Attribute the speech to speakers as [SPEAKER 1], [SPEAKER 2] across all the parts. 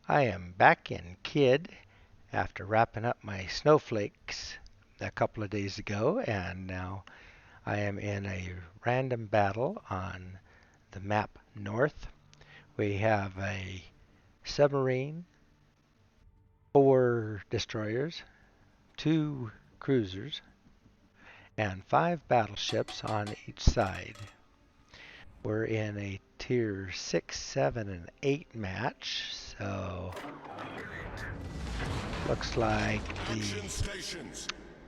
[SPEAKER 1] I am back in Kid after wrapping up my snowflakes a couple of days ago, and now I am in a random battle on the map north. We have a submarine, 4 destroyers, 2 cruisers, and 5 battleships on each side. We're in a tier 6, 7, and 8 match, so looks like the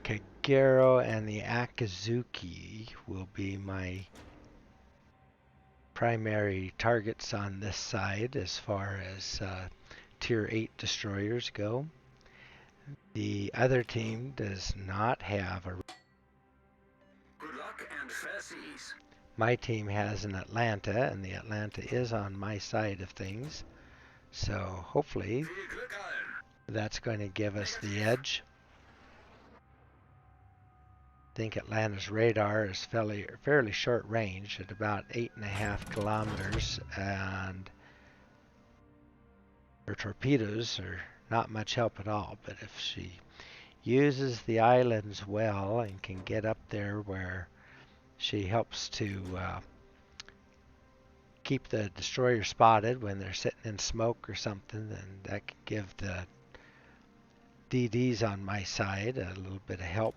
[SPEAKER 1] Kagero and the Akazuki will be my primary targets on this side as far as tier 8 destroyers go. The other team does not have a...
[SPEAKER 2] Good luck and fair seas.
[SPEAKER 1] My team has an Atlanta, and the Atlanta is on my side of things. So hopefully that's going to give us the edge. I think Atlanta's radar is fairly short range at about 8.5 kilometers, and her torpedoes are not much help at all. But if she uses the islands well and can get up there where she helps to keep the destroyer spotted when they're sitting in smoke or something, then that can give the DDs on my side a little bit of help.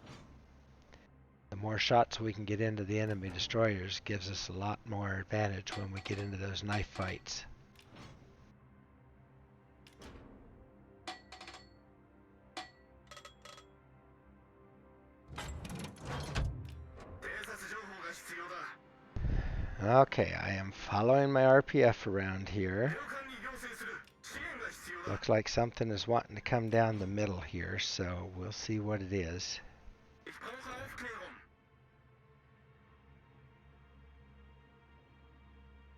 [SPEAKER 1] The more shots we can get into the enemy destroyers gives us a lot more advantage when we get into those knife fights. Okay, I am following my RPF around here. Looks like something is wanting to come down the middle here, so we'll see what it is.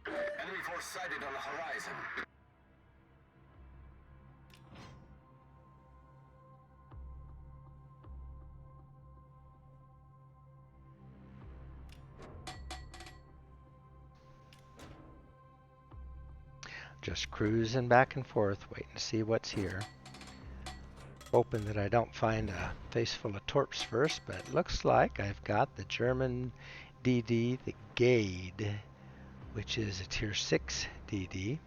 [SPEAKER 2] Enemy force sighted on the horizon.
[SPEAKER 1] Just cruising back and forth, waiting to see what's here. Hoping that I don't find a face full of torps first, but it looks like I've got the German DD, the Gade, which is a tier 6 DD.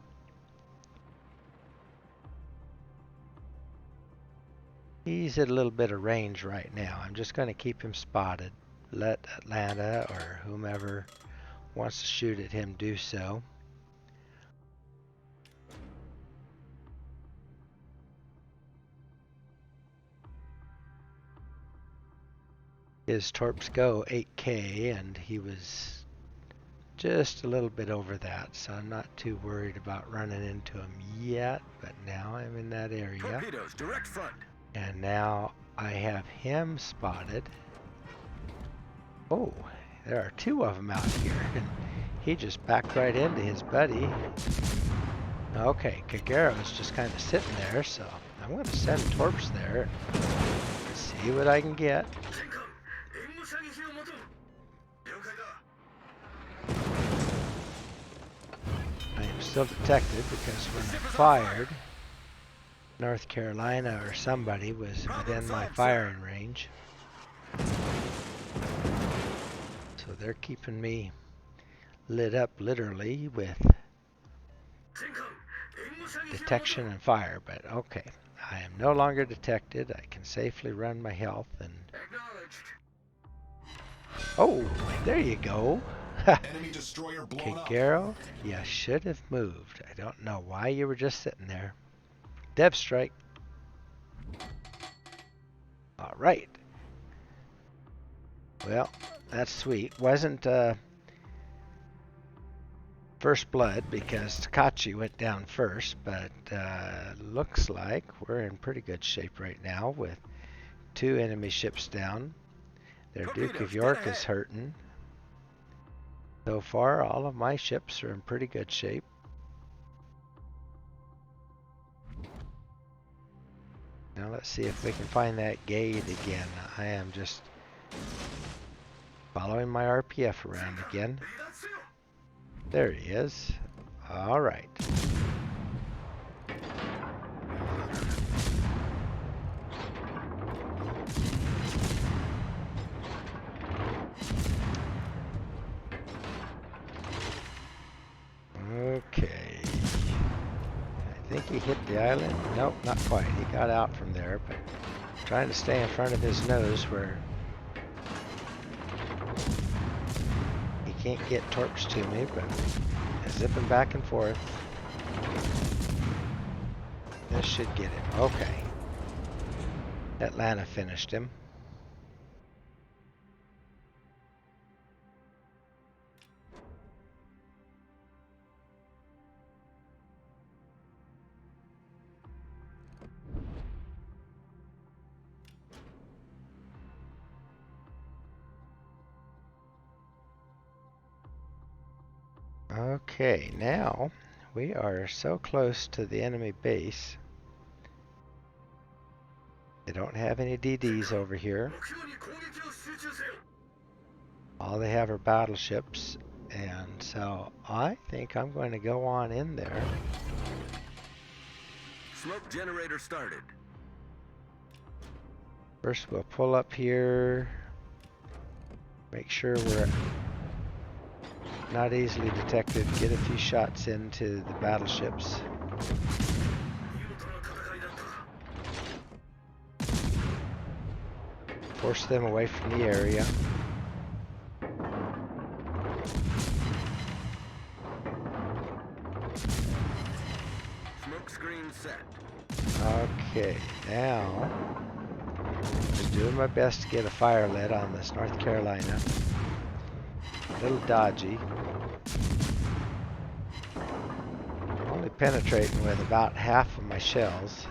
[SPEAKER 1] He's at a little bit of range right now. I'm just going to keep him spotted. Let Atlanta or whomever wants to shoot at him do so. His torps go 8K, and he was just a little bit over that, so I'm not too worried about running into him yet, but now I'm in that area.
[SPEAKER 2] Torpedoes, direct front.
[SPEAKER 1] And now I have him spotted. Oh, there are 2 of them out here, and he just backed right into his buddy. Okay, Kagero's just kind of sitting there, so I'm going to send torps there. See what I can get. I am still detected because when I fired, North Carolina or somebody was within my firing range. So they're keeping me lit up literally with detection and fire, but okay. I am no longer detected. I can safely run my health and... Oh, there you go.
[SPEAKER 3] Enemy destroyer blown up.
[SPEAKER 1] Kagero, you should have moved. I don't know why you were just sitting there. Dev strike. All right. Well, that's sweet. Wasn't first blood because Takachi went down first, but looks like we're in pretty good shape right now with 2 enemy ships down. Their Duke of York is hurting. So far, all of my ships are in pretty good shape. Now let's see if we can find that Gade again. I am just following my RPF around again. There he is. All right. think he hit the island. Nope, not quite. He got out from there, but trying to stay in front of his nose where he can't get torps to me, but zipping back and forth. This should get him. Okay. Atlanta finished him. Okay, now we are so close to the enemy base. They don't have any DDs over here. All they have are battleships, and so I think I'm going to go on in there.
[SPEAKER 2] Smoke generator started.
[SPEAKER 1] First we'll pull up here, make sure we're not easily detected, get a few shots into the battleships. Force them away from the area.
[SPEAKER 2] Smoke screen set.
[SPEAKER 1] Okay, now I'm doing my best to get a fire lit on this North Carolina. A little dodgy. Only penetrating with about half of my shells.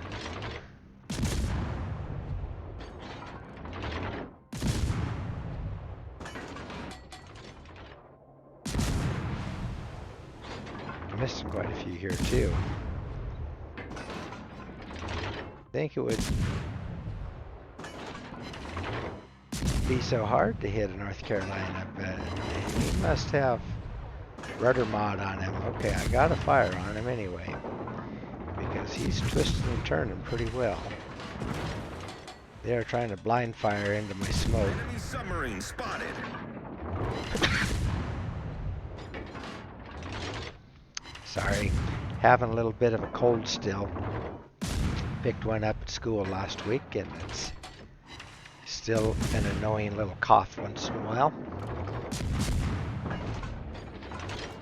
[SPEAKER 1] I'm missing quite a few here too. I think it would be so hard to hit a North Carolina, but he must have rudder mod on him. Okay, I got a fire on him anyway, because he's twisting and turning pretty well. They're trying to blind fire into my smoke.
[SPEAKER 2] Enemy submarine spotted.
[SPEAKER 1] Sorry, having a little bit of a cold still. Picked one up at school last week, and it's still an annoying little cough once in a while.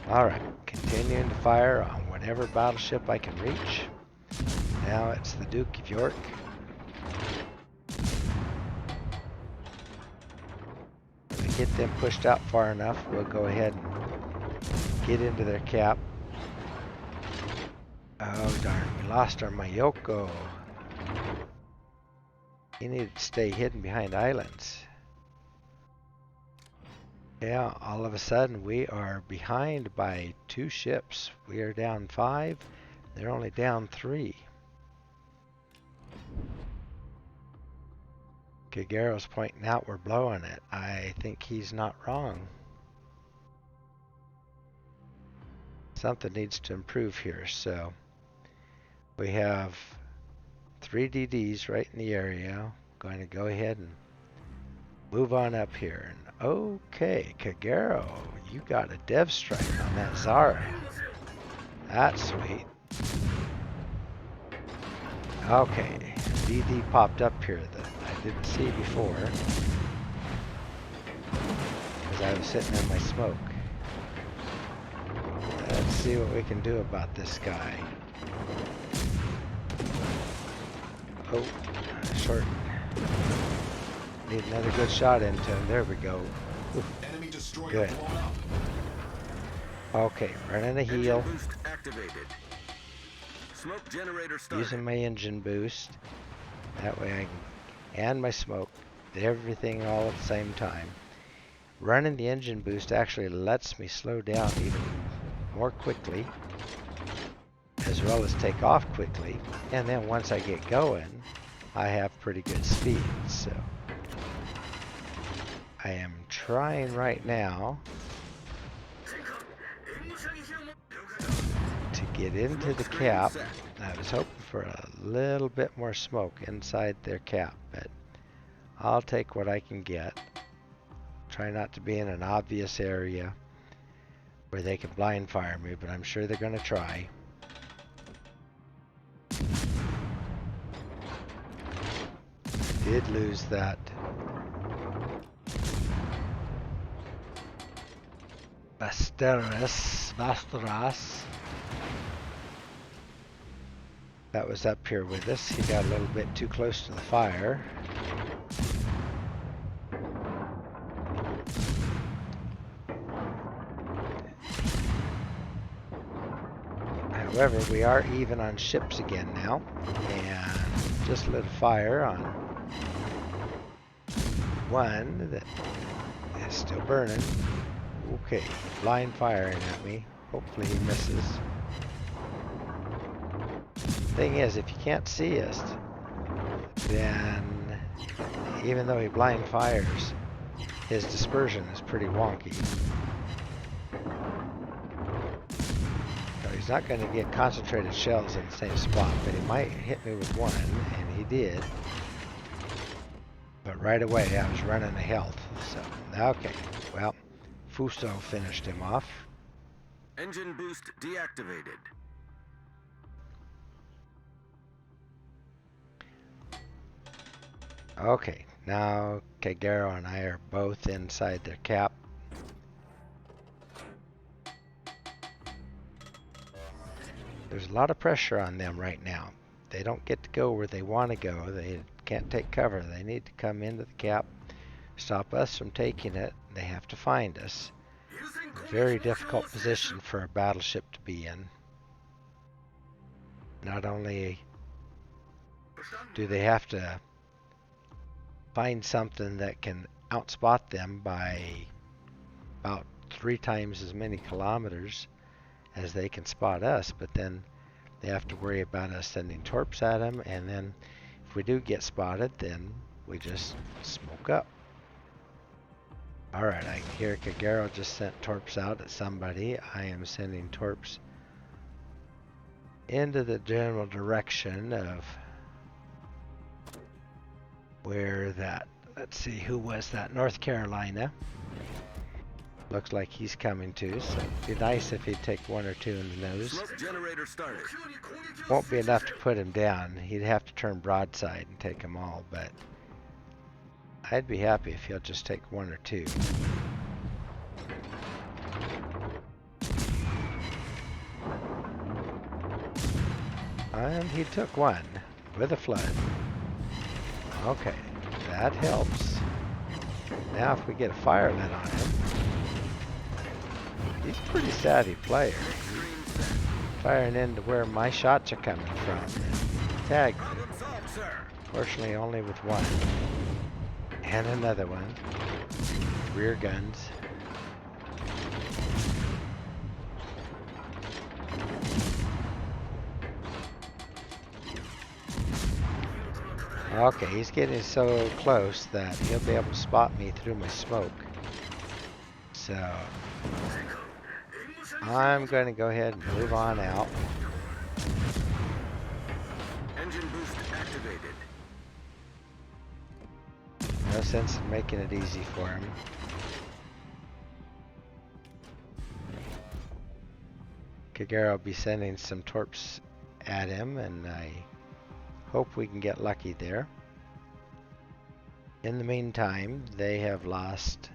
[SPEAKER 1] Alright, continuing to fire on whatever battleship I can reach. Now it's the Duke of York. When we get them pushed out far enough, we'll go ahead and get into their cap. Oh darn, we lost our Mayoko. He needed to stay hidden behind islands. Yeah, all of a sudden we are behind by 2 ships. We are down 5. They're only down 3. Kagero's pointing out we're blowing it. I think he's not wrong. Something needs to improve here, so we have 3 DDs right in the area. Going to go ahead and move on up here. And okay, Kagero, you got a dev strike on that Zara. That's sweet. Okay, DD popped up here that I didn't see before, because I was sitting in my smoke. Let's see what we can do about this guy. Oh, short. Need another good shot into him. There we go. Ooh,
[SPEAKER 3] Enemy destroyer
[SPEAKER 1] good.
[SPEAKER 3] blown up.
[SPEAKER 1] Okay, running a heel.
[SPEAKER 2] Engine boost activated. Smoke generator started.
[SPEAKER 1] Using my engine boost. That way I can, and my smoke, everything all at the same time. Running the engine boost actually lets me slow down even more quickly, as well as take off quickly. And then once I get going, I have pretty good speed. So I am trying right now to get into the cap. I was hoping for a little bit more smoke inside their cap, but I'll take what I can get. Try not to be in an obvious area where they can blind fire me, but I'm sure they're going to try. did lose that Vasteras. That was up here with us. He got a little bit too close to the fire. However, we are even on ships again now, and just lit a fire on one that is still burning. Okay, blind firing at me. Hopefully he misses. Thing is, if you can't see us, then even though he blind fires, his dispersion is pretty wonky. So he's not going to get concentrated shells in the same spot, but he might hit me with one, and he did. But right away, I was running a health. So, okay, well, Fuso finished him off.
[SPEAKER 2] Engine boost deactivated.
[SPEAKER 1] Okay, now Kagero and I are both inside their cap. There's a lot of pressure on them right now. They don't get to go where they want to go. They can't take cover. They need to come into the cap, stop us from taking it. They have to find us. A very difficult position for a battleship to be in. Not only do they have to find something that can outspot them by about 3 times as many kilometers as they can spot us, but then they have to worry about us sending torps at them, and then if we do get spotted, then we just smoke up. Alright, I hear Kagero just sent torps out at somebody. I am sending torps into the general direction of where that, let's see, who was that? North Carolina. Looks like he's coming too, so it'd be nice if he'd take 1 or 2 in the nose.
[SPEAKER 2] Smoke generator started.
[SPEAKER 1] Won't be enough to put him down. He'd have to turn broadside and take them all, but I'd be happy if he'll just take 1 or 2. And he took 1 with a flood. Okay, that helps. Now if we get a fire lit on him, he's a pretty savvy player. He's firing into where my shots are coming from. Tagged me. Fortunately only with 1. And another one. Rear guns. Okay, he's getting so close that he'll be able to spot me through my smoke. So I'm going to go ahead and move on out.
[SPEAKER 2] Engine boost activated.
[SPEAKER 1] No sense in making it easy for him. Kagero will be sending some torps at him, and I hope we can get lucky there. In the meantime, they have lost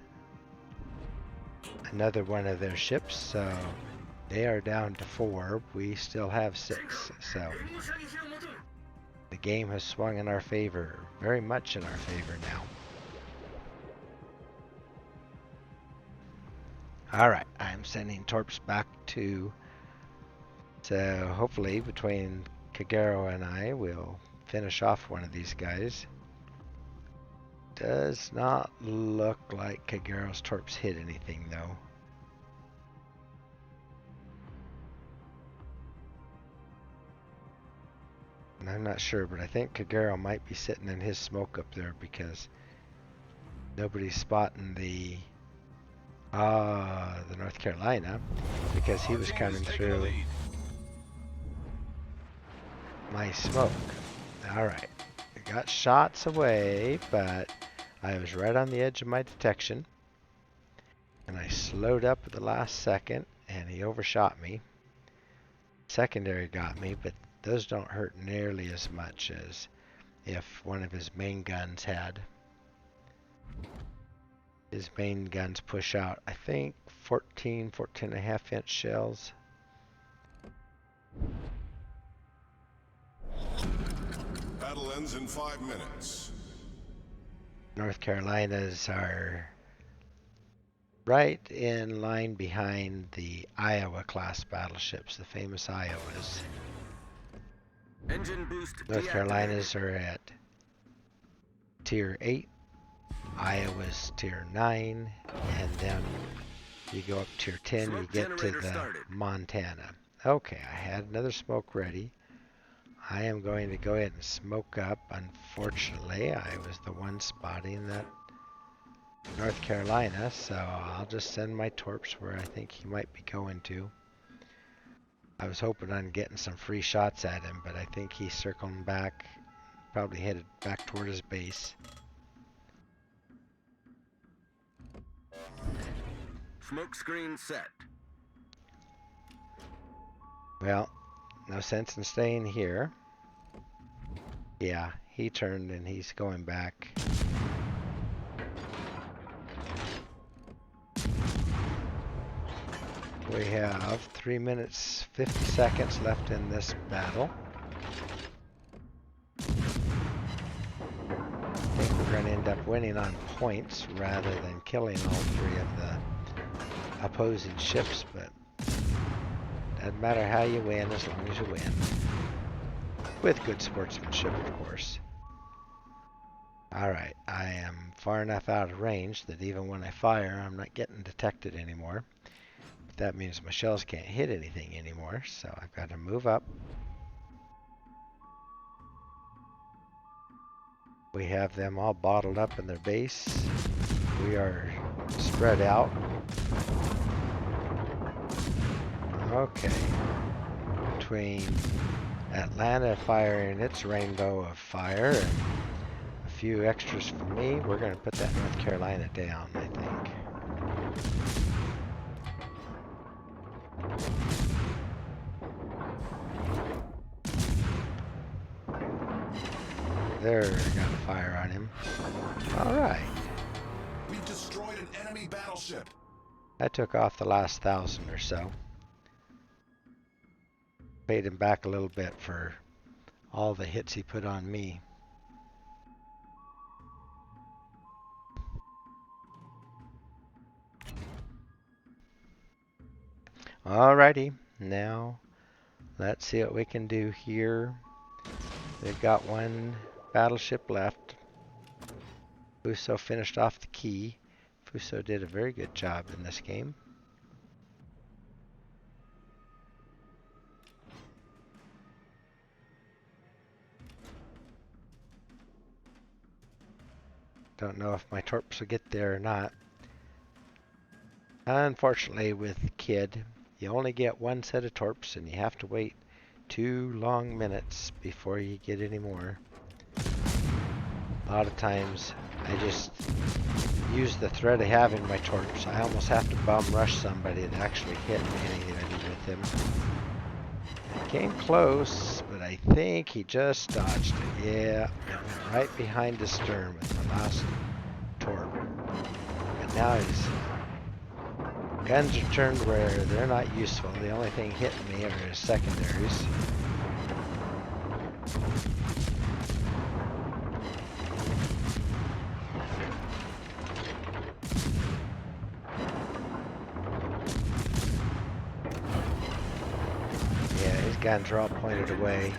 [SPEAKER 1] another one of their ships, so they are down to 4. We still have 6, so the game has swung in our favor, very much in our favor now. Alright, I'm sending torps back to, so hopefully between Kagero and I will finish off one of these guys. Does not look like Kagero's torps hit anything though. And I'm not sure, but I think Kagero might be sitting in his smoke up there because nobody's spotting the North Carolina, because he was coming through my smoke. Alright, I got shots away, but I was right on the edge of my detection, and I slowed up at the last second, and he overshot me. Secondary got me, but those don't hurt nearly as much as if one of his main guns had. His main guns push out, I think, 14 and a half inch shells.
[SPEAKER 3] Battle ends in 5 minutes.
[SPEAKER 1] North Carolinas are right in line behind the Iowa class battleships, the famous Iowas.
[SPEAKER 2] Engine boost
[SPEAKER 1] North
[SPEAKER 2] deactivated.
[SPEAKER 1] Carolinas are at tier 8, Iowa's tier 9, and then you go up tier 10, you
[SPEAKER 2] Smoke
[SPEAKER 1] get to
[SPEAKER 2] generator
[SPEAKER 1] the
[SPEAKER 2] started.
[SPEAKER 1] Montana. Okay, I had another smoke ready. I am going to go ahead and smoke up. Unfortunately, I was the one spotting that North Carolina, so I'll just send my torps where I think he might be going to. I was hoping on getting some free shots at him, but I think he's circling back, probably headed back toward his base.
[SPEAKER 2] Smoke screen set.
[SPEAKER 1] Well, no sense in staying here. Yeah, he turned and he's going back. We have 3 minutes, 50 seconds left in this battle. I think we're going to end up winning on points rather than killing all three of the opposing ships, but doesn't matter how you win as long as you win. With good sportsmanship, of course. Alright, I am far enough out of range that even when I fire, I'm not getting detected anymore. But that means my shells can't hit anything anymore, so I've got to move up. We have them all bottled up in their base. We are spread out. Okay. Between Atlanta firing its rainbow of fire and a few extras for me, we're going to put that North Carolina down, I think. They're going to fire on him. Alright.
[SPEAKER 3] We've destroyed an enemy battleship.
[SPEAKER 1] I took off the last 1,000 or so. Paid him back a little bit for all the hits he put on me. Alrighty, now let's see what we can do here. They've got one battleship left. Fuso finished off the key. Fuso did a very good job in this game. Don't know if my torps will get there or not. Unfortunately, with Kid, you only get one set of torps and you have to wait 2 long minutes before you get any more. A lot of times I just use the threat I have in my torps. I almost have to bum rush somebody to actually hit anybody with him. Came close, but I think he just dodged it. Yeah, it went right behind his stern with the last torp. And now his guns are turned where they're not useful. The only thing hitting me are his secondaries. Yeah, his guns are all pointed away.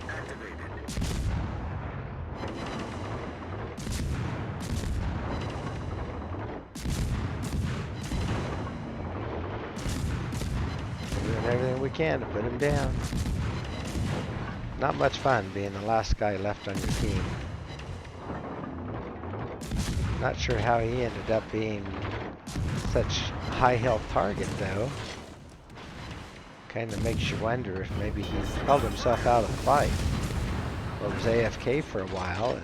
[SPEAKER 1] Doing everything we can to put him down. Not much fun being the last guy left on your team. Not sure how he ended up being such a high health target though. Kind of makes you wonder if maybe he held himself out of the fight. Or was AFK for a while. And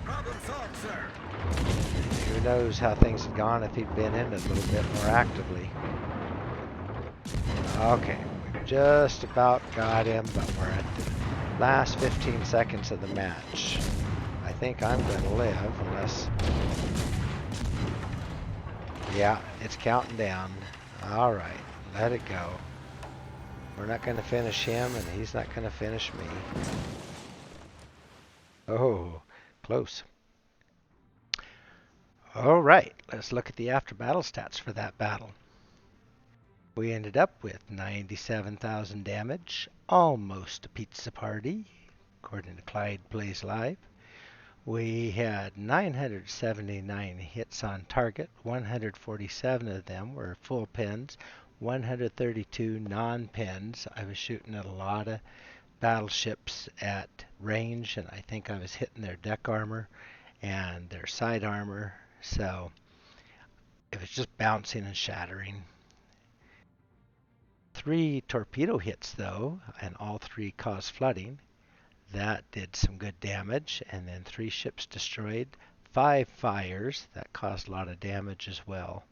[SPEAKER 2] Problem solved, sir.
[SPEAKER 1] who knows how things had gone if he'd been in it a little bit more actively. Okay, we just about got him, but we're at the Last 15 seconds of the match. I think I'm going to live unless... Yeah, it's counting down. All right, let it go. We're not going to finish him, and he's not going to finish me. Oh, close. All right, let's look at the after battle stats for that battle. We ended up with 97,000 damage, almost a pizza party, according to Clyde Plays Live. We had 979 hits on target, 147 of them were full pins, 132 non-pins. I was shooting at a lot of battleships at range, and I think I was hitting their deck armor and their side armor, so it was just bouncing and shattering. 3 torpedo hits though, and all 3 caused flooding. That did some good damage, and then 3 ships destroyed, 5 fires that caused a lot of damage as well.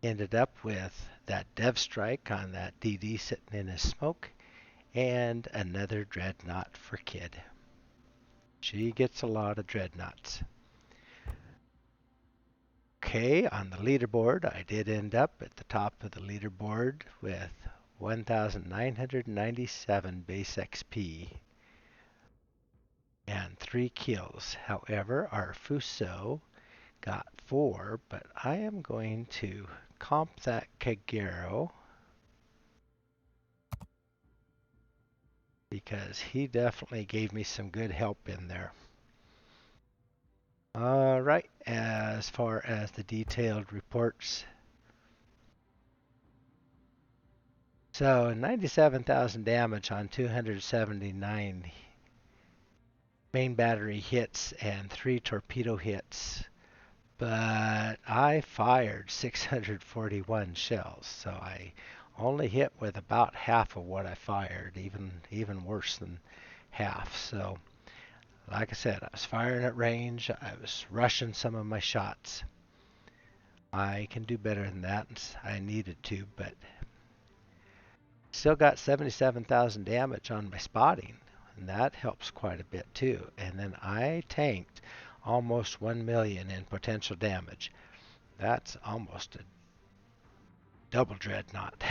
[SPEAKER 1] Ended up with that dev strike on that DD sitting in his smoke, and another dreadnought for Kid. She gets a lot of dreadnoughts. Okay, on the leaderboard, I did end up at the top of the leaderboard with 1,997 base XP and 3 kills. However, our Fuso got 4, but I am going to comp that Kagero because he definitely gave me some good help in there. Alright, as far as the detailed reports. So 97,000 damage on 279 main battery hits and 3 torpedo hits. But I fired 641 shells, so I only hit with about half of what I fired, even worse than half. So like I said, I was firing at range. I was rushing some of my shots. I can do better than that. I needed to, but still got 77,000 damage on my spotting, and that helps quite a bit too. And then I tanked almost 1 million in potential damage. That's almost a double dreadnought.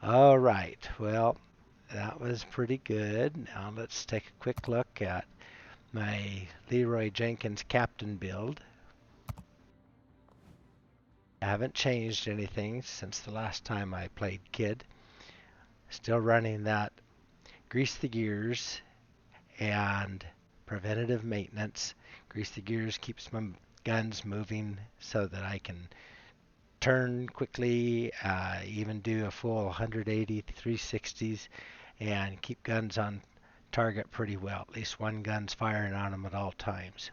[SPEAKER 1] All right, well, that was pretty good. Now let's take a quick look at my Leroy Jenkins captain build. I haven't changed anything since the last time I played Kid. Still running that grease the gears and preventative maintenance. Grease the gears keeps my guns moving so that I can turn quickly, even do a full 180 360s, and keep guns on target pretty well. At least one gun's firing on them at all times.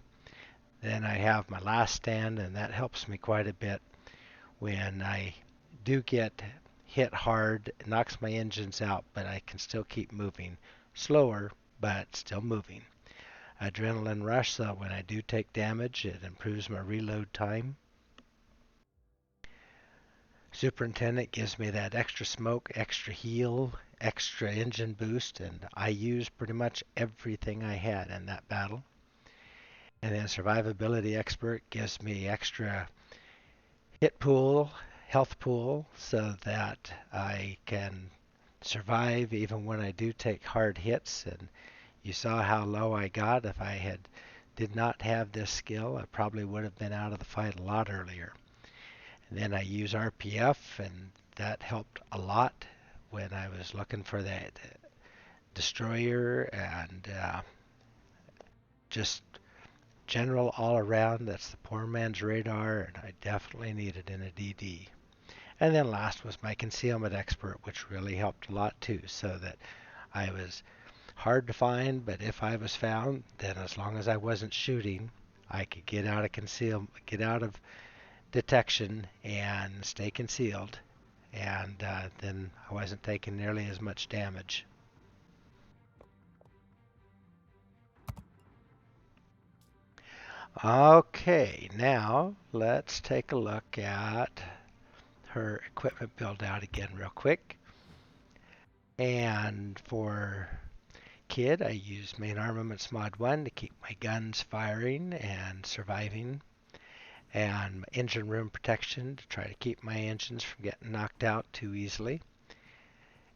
[SPEAKER 1] Then I have my last stand, and that helps me quite a bit when I do get hit hard. It knocks my engines out, but I can still keep moving. Slower, but still moving. Adrenaline rush, so when I do take damage, it improves my reload time. Superintendent gives me that extra smoke, extra heal, extra engine boost, and I used pretty much everything I had in that battle. And then survivability expert gives me extra hit pool, health pool, so that I can survive even when I do take hard hits. And you saw how low I got. If I did not have this skill, I probably would have been out of the fight a lot earlier. And then I use RPF, and that helped a lot when I was looking for that destroyer, and just general all around. That's the poor man's radar, and I definitely needed in a DD. And then last was my concealment expert, which really helped a lot too, so that I was hard to find, but if I was found, then as long as I wasn't shooting, I could get out of detection and stay concealed, and then I wasn't taking nearly as much damage. Okay, now let's take a look at her equipment build out again real quick. And for kid, I used main armaments mod 1 to keep my guns firing and surviving, and engine room protection to try to keep my engines from getting knocked out too easily.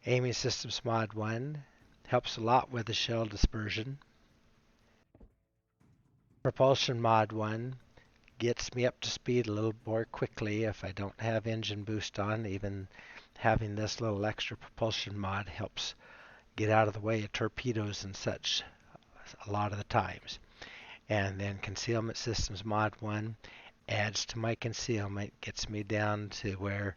[SPEAKER 1] Aiming systems mod 1 helps a lot with the shell dispersion. Propulsion mod 1 gets me up to speed a little more quickly if I don't have engine boost on. Even having this little extra propulsion mod helps get out of the way of torpedoes and such a lot of the times. And then concealment systems mod 1 adds to my concealment, gets me down to where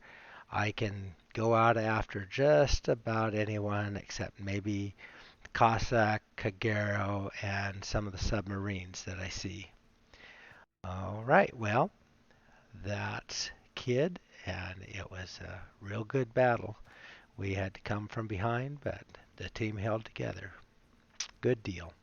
[SPEAKER 1] I can go out after just about anyone except maybe Cossack, Kagero, and some of the submarines that I see. All right, well, that's Kid, and it was a real good battle. We had to come from behind, but the team held together. Good deal.